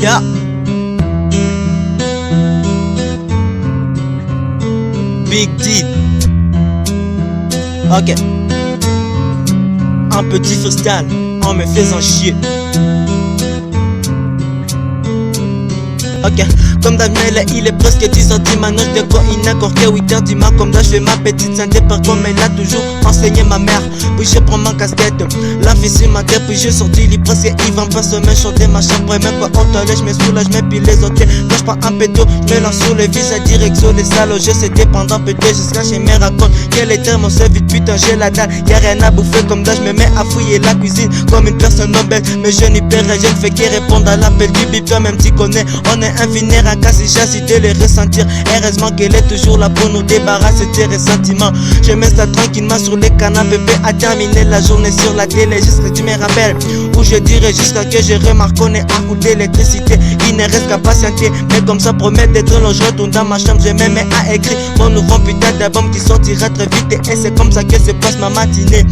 Yeah. Big D. Ok. Un petit freestyle en me faisant chier. Ok, comme d'habitude, il est presque 10h du matin, je décore inaccordé 8h du matin. Comme d'hab, je fais ma petite synthé par comme elle a toujours enseigné ma mère. Puis je prends ma casquette, la fille sur ma tête. Puis je sors du lit presque ivre, en face me chanter ma chambre. Et même pas au toilette, je me soulage, je m'épile les orteils. Quand je prends un peu d'eau, je me lance sur le visage direction les salauds. Je sais dépendant peut-être jusqu'à chez mes raconte. Quel était mon service, putain j'ai la dalle. Y'a rien à bouffer comme d'hab, je me mets à fouiller la cuisine comme une personne noble. Mais je n'y perds rien, je ne fais que répondre à l'appel du bip. Toi même tu connais, on est infini à casser chassis de les ressentir. Heureusement qu'elle est toujours là pour nous débarrasser des ressentiments. Je mets ça tranquillement sur les canapés à terminer la journée sur la télé jusqu'à tu me rappelles. Ou je dirais jusqu'à que je remarque qu'on est à coup d'électricité. Il ne reste qu'à patienter. Mais comme ça promet d'être long, je retourne dans ma chambre, je me mets à écrire mon nouveau putain d'album qui sortira très vite. Et c'est comme ça que se passe ma matinée.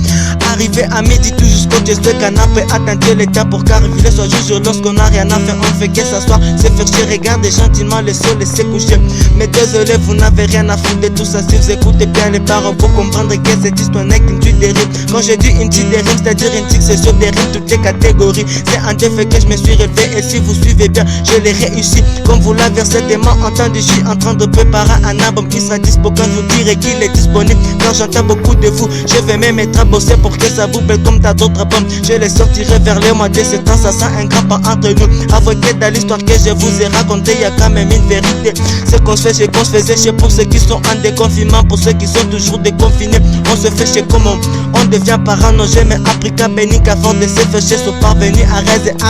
Arrivé à midi tout jusqu'au test de canapé, atteindre l'état pour qu'arrive le soir jour lorsqu'on a rien à faire, on fait que s'asseoir, se faire chier, regarder gentiment le sol et se coucher. Mais désolé, vous n'avez rien à foutre de tout ça. Si vous écoutez bien les paroles, vous comprendrez que cette histoire n'est qu'une suite des rimes. Quand je dis une suite des rimes, c'est-à-dire une succession des rimes, toutes les catégories. C'est un défi que je me suis relevé. Et si vous suivez bien, je l'ai réussi. Comme vous l'avez certainement entendu, je suis en train de préparer un album. Il sera dispo quand je vous dirai qu'il est disponible. Quand j'entends beaucoup de vous, je vais me mettre à bosser pour que ça vous plaît comme t'as d'autres albums. Je les sortirai vers les mois de septembre. Ça sent un grand pas entre nous. Avouez que dans l'histoire que je vous ai raconté, y a quand même une vérité. Ce qu'on se fait, c'est qu'on se faisait chier pour ceux qui sont en déconfinement. Pour ceux qui sont toujours déconfinés, on se fait chier comment on devient parano. J'ai même appris qu'à bénir qu'à force de se faire chier sont parvenus à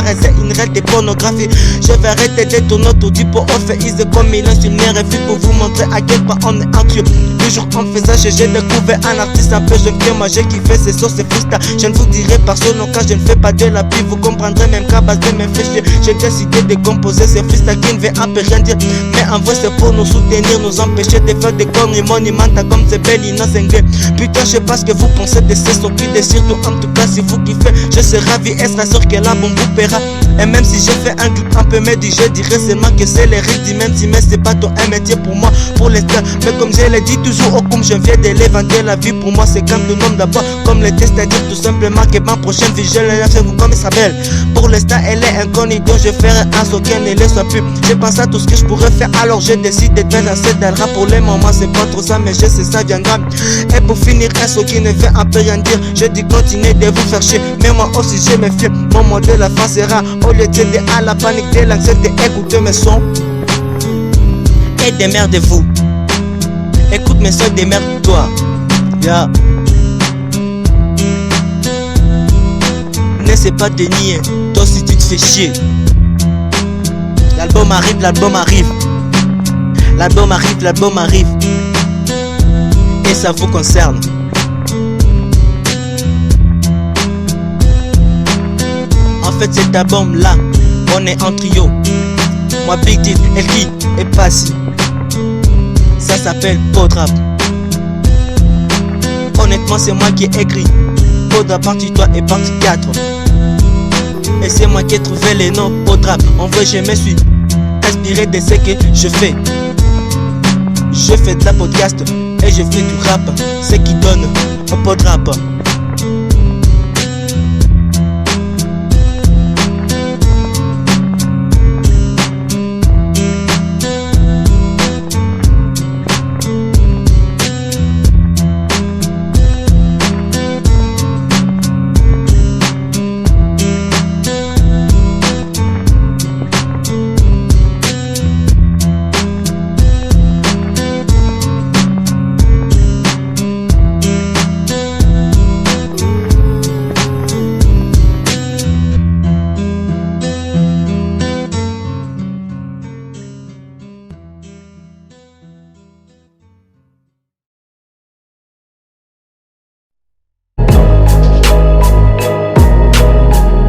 raser une règle de pornographie. Je vais arrêter de tourner autour du pot. On fait easy comme il est sur mes revues pour vous montrer à quel point on est anxieux. Toujours en faisant chier, j'ai découvert un artiste un peu jeune que moi j'ai kiffé, c'est sur ces freestyles. Je ne vous dirai pas son nom car je ne fais pas de la pub. Vous comprendrez même qu'à base de mes fichiers, j'ai décidé de composer ces freestyles qui ne veulent un peu rien dire. Mais en vrai c'est pour nous soutenir, nous empêcher de faire des conneries monumentales comme ces belles innocentes. Putain je sais pas ce que vous pensez de ces sons qui décident. En tout cas si vous kiffez, je serai ravi et serai sûr que la bombe vous paiera. Et même si j'ai fait un clip un peu médi, je dirais seulement que c'est les rythmes. Même si mais c'est pas ton un métier pour moi pour l'instant. Mais comme je l'ai dit toujours au comme je viens de l'éventer, la vie pour moi c'est comme le nom d'abord. Comme le test, c'est-à-dire tout simplement que ma prochaine vie je l'ai fait vous comme elle s'appelle. Pour l'instant elle est inconnue donc je ferai un son qu'elle ne le soit plus. Je pense à tout ce que je pourrais faire alors je décide de faire un set d'alra. Pour le moment c'est pas trop ça mais je sais ça viendra. Et pour finir un son qui ne veut un peu rien dire, je dis continuez de vous faire chier. Mais moi aussi je me fie, mon mot de la fin sera au lieu d'aider à la panique de l'anxiété d'écouter mes sons. Et démerdez-vous. Écoute mes sons, démerde-toi. Yeah. N'essaie pas de nier, toi si tu te fais chier. L'album arrive, l'album arrive. L'album arrive, l'album arrive. Et ça vous concerne. En fait cet album là, on est en trio. Moi Big D, Elki et Passy. Ça s'appelle Podrap. Honnêtement c'est moi qui ai écrit Podrap partie 3 et partie 4. Et c'est moi qui ai trouvé les noms Podrap. En vrai je me suis inspiré de ce que je fais. Je fais de la podcast et je fais du rap. Ce qui donne un Podrap.